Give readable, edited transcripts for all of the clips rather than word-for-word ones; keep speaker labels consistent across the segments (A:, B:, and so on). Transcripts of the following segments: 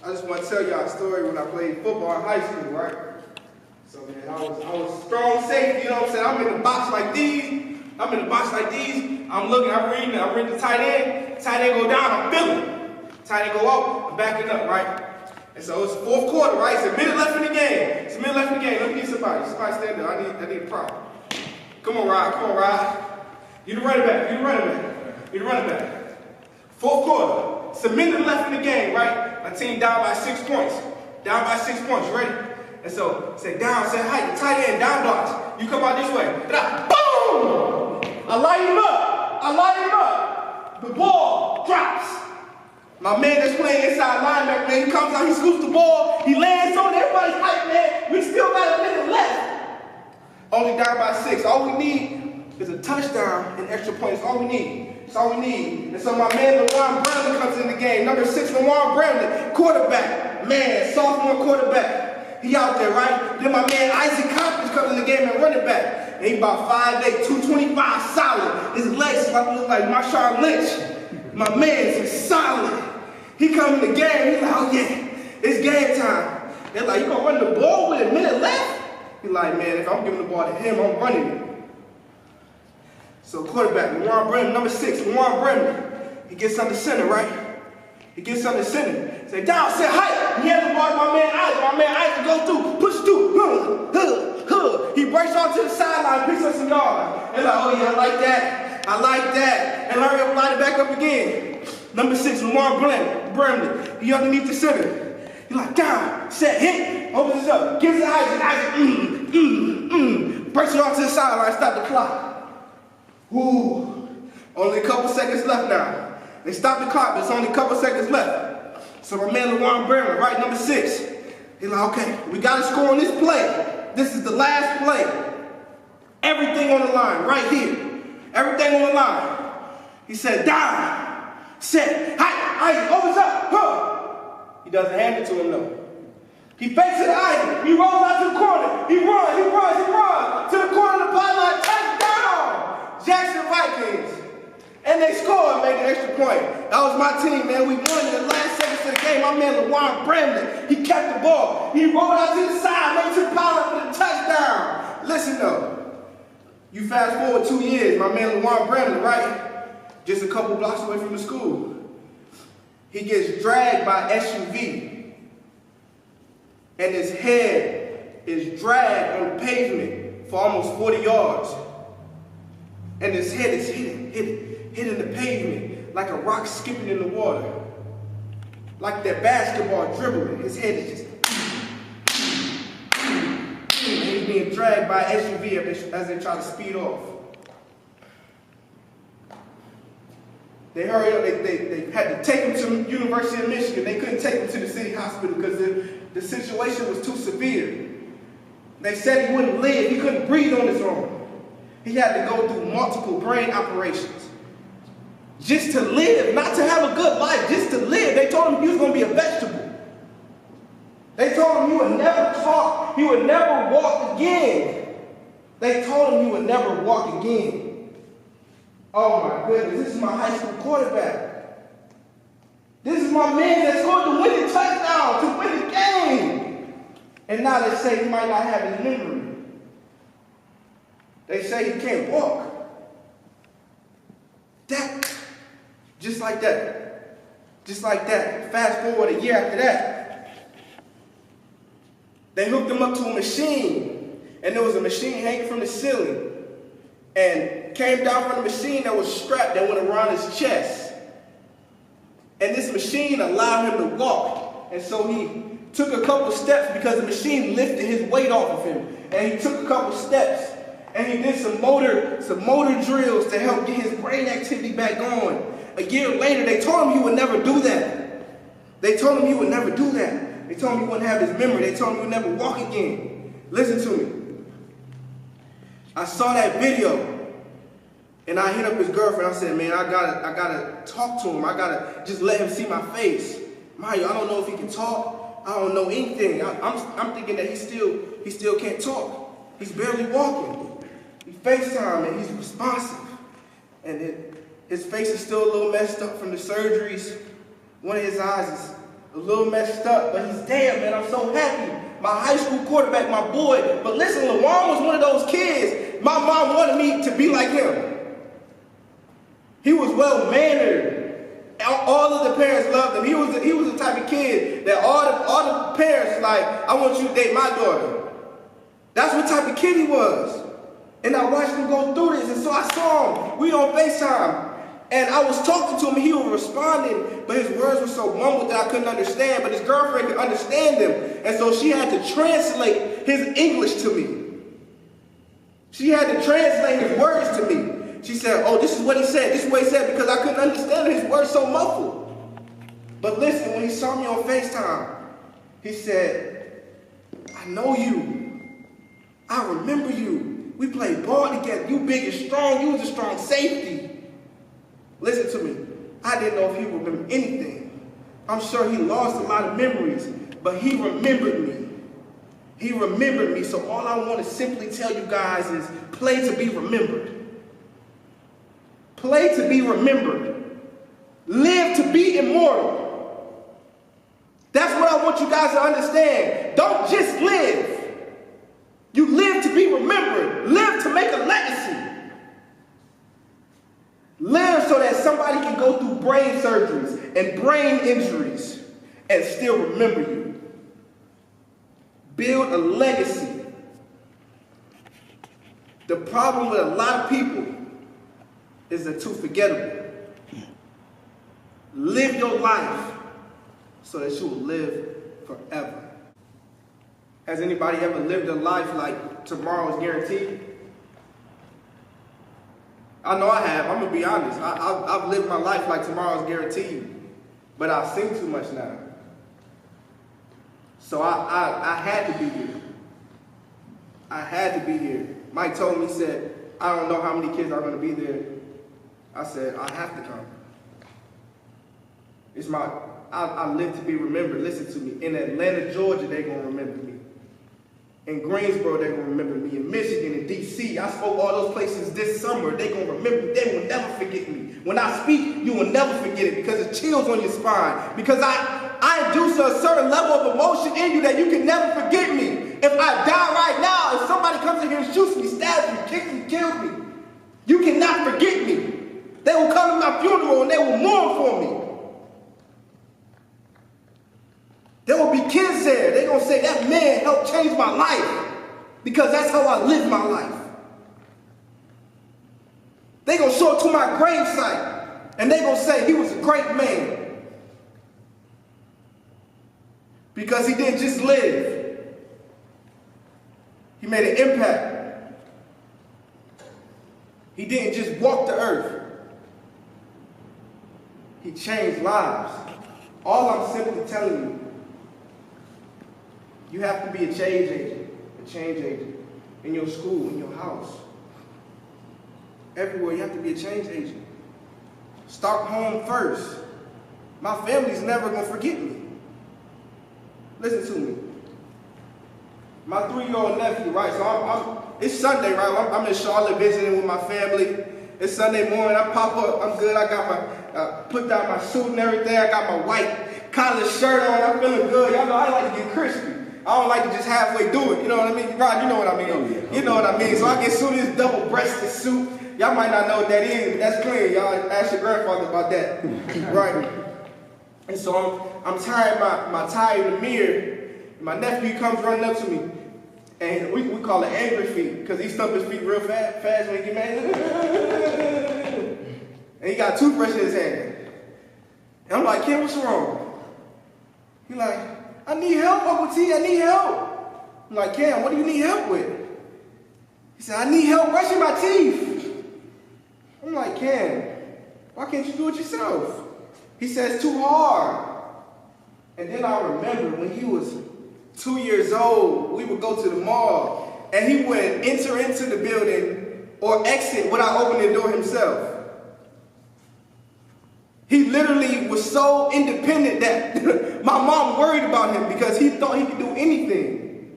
A: I just want to tell y'all a story when I played football in high school, right? So man, I was strong safety, you know what I'm saying? I'm in the box like these. I'm looking, I read the tight end. Tight end go down, I'm feeling. Tight end go up, I'm backing up, right? And so it's fourth quarter, right? It's a minute left in the game. Let me get somebody. Somebody stand there. I need a prop. Come on, Rod. You the running back. Fourth quarter. It's a minute left in the game, right? My team down by 6 points. You ready? And so, say down, say height, tight end, down blocks. You come out this way. Boom! I light him up. The ball drops. My man that's playing inside linebacker, man, he comes out, he scoops the ball, he lands on everybody's height, man. We still got a minute left. Only down by 6. All we need is a touchdown and extra points. All we need. That's all we need. And so my man, LaJuan Bramlett, comes in the game. Number 6, LaJuan Bramlett, quarterback. Man, sophomore quarterback. He out there, right? Then my man, Isaac Coppins, comes in the game and running back. And he about 5'8", 225 solid. His legs look like Marshawn Lynch. My man's solid. He come in the game, he's like, oh yeah, it's game time. They're like, you gonna run the ball with a minute left? He's like, man, if I'm giving the ball to him, I'm running it. So quarterback, LaJuan Bramlett, number 6, LaJuan Bramlett. He gets under center, right? Say down, say height. He has the ball to my man Isaac go through, push through, He breaks off to the sideline, picks up some yards. They're like, oh yeah, I like that. And hurry up, line it back up again. Number 6, LaJuan Bramlett. He underneath the center. He's like, down, set, hit, opens it up, gives it to Isaac, breaks it off to the sideline, stop the clock. Ooh, only a couple seconds left now. They stopped the clock, but it's only a couple seconds left. So my man LaJuan Bramlett, right, number 6. He's like, okay, we got to score on this play. This is the last play. Everything on the line, right here. Everything on the line. He said, down, set, height, opens up, He doesn't hand it to him, though. He fakes it to Isaac. He rolls out to the corner. He runs to the corner of the pylon. Touchdown! Jackson Vikings. And they scored, made an extra point. That was my team, man. We won in the last seconds of the game. My man LaJuan Bramlett, he kept the ball. He rolled out to the side, made to the pylon for the touchdown. Listen, though. You fast forward 2 years, my man LaJuan Bramlett, right? Just a couple blocks away from the school. He gets dragged by SUV. And his head is dragged on the pavement for almost 40 yards. And his head is hitting the pavement like a rock skipping in the water. Like that basketball dribbling. His head is just... He's being dragged by SUV as they try to speed off. They hurried up, they had to take him to the University of Michigan. They couldn't take him to the city hospital because the situation was too severe. They said he wouldn't live, he couldn't breathe on his own. He had to go through multiple brain operations. Just to live, not to have a good life, just to live. They told him he was going to be a vegetable. They told him he would never talk, he would never walk again. They told him he would never walk again. Oh my goodness, this is my high school quarterback. This is my man that scored the winning touchdown to win the game. And now they say he might not have his memory. They say he can't walk. Just like that. Fast forward a year after that. They hooked him up to a machine. And there was a machine hanging from the ceiling. And came down from the machine that was strapped that went around his chest. And this machine allowed him to walk. And so he took a couple steps because the machine lifted his weight off of him. And he took a couple steps. And he did some motor drills to help get his brain activity back going. A year later, they told him he would never do that. They told him he would wouldn't have his memory. They told him he would never walk again. Listen to me. I saw that video. And I hit up his girlfriend. I said, man, I gotta talk to him. I gotta just let him see my face. Mario, I don't know if he can talk. I don't know anything. I'm thinking that he still can't talk. He's barely walking. He FaceTime and he's responsive. And his face is still a little messed up from the surgeries. One of his eyes is A little messed up, but he's there, man. I'm so happy. My high school quarterback, my boy. But listen, LaJuan was one of those kids. My mom wanted me to be like him. He was well-mannered. All of the parents loved him. He was the type of kid that all the parents like, I want you to date my daughter. That's what type of kid he was. And I watched him go through this, and so I saw him. We on FaceTime. And I was talking to him, and he was responding, but his words were so mumbled that I couldn't understand, but his girlfriend could understand him. And so she had to translate his English to me. She had to translate his words to me. She said, oh, this is what he said. This is what he said, because I couldn't understand his words so muffled. But listen, when he saw me on FaceTime, he said, I know you. I remember you. We played ball together. You big and strong. You was a strong safety. Listen to me. I didn't know if he remembered anything. I'm sure he lost a lot of memories, but he remembered me. He remembered me. So all I want to simply tell you guys is play to be remembered. Play to be remembered. Live to be immortal. That's what I want you guys to understand. Don't just live. You live to be remembered. Live to make a legacy. Live so that somebody can go through brain surgeries and brain injuries and still remember you. Build a legacy. The problem with a lot of people is they're too forgettable. Live your life so that you will live forever. Has anybody ever lived a life like tomorrow is guaranteed? I know I have. I'm going to be honest. I've lived my life like tomorrow's guaranteed. But I've seen too much now. So I had to be here. I had to be here. Mike told me, he said, I don't know how many kids are going to be there. I said, I have to come. I live to be remembered. Listen to me. In Atlanta, Georgia, they're going to remember me. In Greensboro, they're going to remember me. In Michigan, in D.C., I spoke all those places this summer. They're going to remember me. They will never forget me. When I speak, you will never forget it because it chills on your spine. Because I induce a certain level of emotion in you that you can never forget me. If I die right now, if somebody comes in here and shoots me, stabs me, kicks me, kills me, you cannot forget me. They will come to my funeral and they will mourn for me. There will be kids there. They're going to say, that man helped change my life because that's how I live my life. They're going to show it to my gravesite and they're going to say he was a great man because he didn't just live. He made an impact. He didn't just walk the earth. He changed lives. All I'm simply telling you, you have to be a change agent in your school, in your house. Everywhere you have to be a change agent. Start home first. My family's never going to forget me. Listen to me. My 3-year-old nephew, right, so it's Sunday, right, I'm in Charlotte visiting with my family. It's Sunday morning, I pop up, I'm good, I got my, put down my suit and everything, I got my white collar shirt on, I'm feeling good. Y'all know I like to get crispy. I don't like to just halfway do it, you know what I mean? Rod, you know what I mean? Oh, yeah. You know what I mean? So I get suited this double-breasted suit. Y'all might not know what that is, but that's clean. Y'all ask your grandfather about that, right? And so I'm tying my tie in the mirror. My nephew comes running up to me, and we call it angry feet, because he stumps his feet real fast when he get mad. And he got a toothbrush in his hand. And I'm like, Ken, what's wrong? He like, I need help, Uncle T, I need help. I'm like, Ken, what do you need help with? He said, I need help brushing my teeth. I'm like, Ken, why can't you do it yourself? He said, it's too hard. And then I remember when he was 2 years old, we would go to the mall, and he wouldn't enter into the building or exit without opening the door himself. He literally was so independent that my mom worried about him because he thought he could do anything.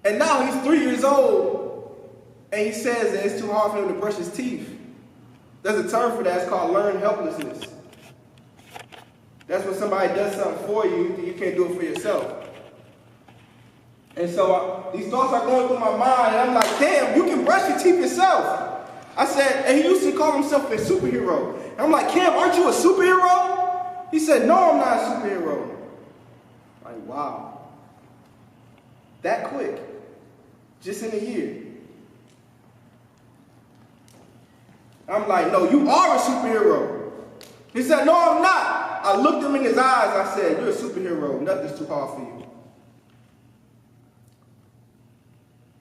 A: And now he's 3 years old, and he says that it's too hard for him to brush his teeth. There's a term for that, it's called learned helplessness. That's when somebody does something for you, you can't do it for yourself. And so these thoughts are going through my mind, and I'm like, damn, you can brush your teeth yourself. I said, and he used to call himself a superhero. And I'm like, Cam, aren't you a superhero? He said, no, I'm not a superhero. I'm like, wow. That quick. Just in a year. I'm like, no, you are a superhero. He said, no, I'm not. I looked him in his eyes. I said, you're a superhero. Nothing's too hard for you.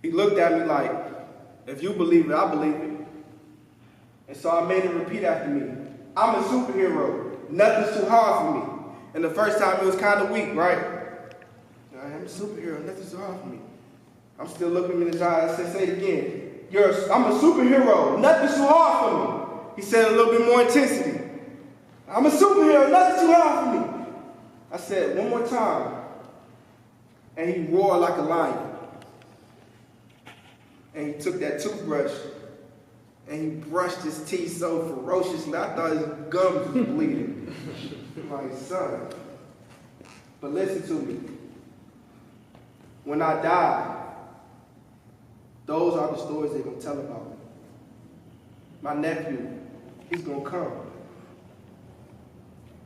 A: He looked at me like, if you believe it, I believe it. And so I made him repeat after me. I'm a superhero. Nothing's too hard for me. And the first time it was kind of weak, right? I'm a superhero. Nothing's too hard for me. I'm still looking him in his eyes. I said, say it again. I'm a superhero. Nothing's too hard for me. He said a little bit more intensity. I'm a superhero. Nothing's too hard for me. I said, one more time. And he roared like a lion. And he took that toothbrush and he brushed his teeth so ferociously, I thought his gums was bleeding. My son. But listen to me. When I die, those are the stories they're going to tell about me. My nephew, he's going to come.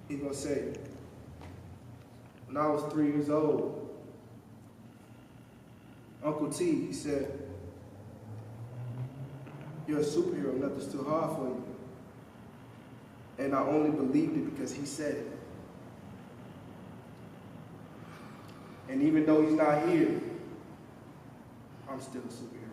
A: He's going to say, when I was 3 years old, Uncle T, he said, you're a superhero, nothing's too hard for you. And I only believed it because he said it. And even though he's not here, I'm still a superhero.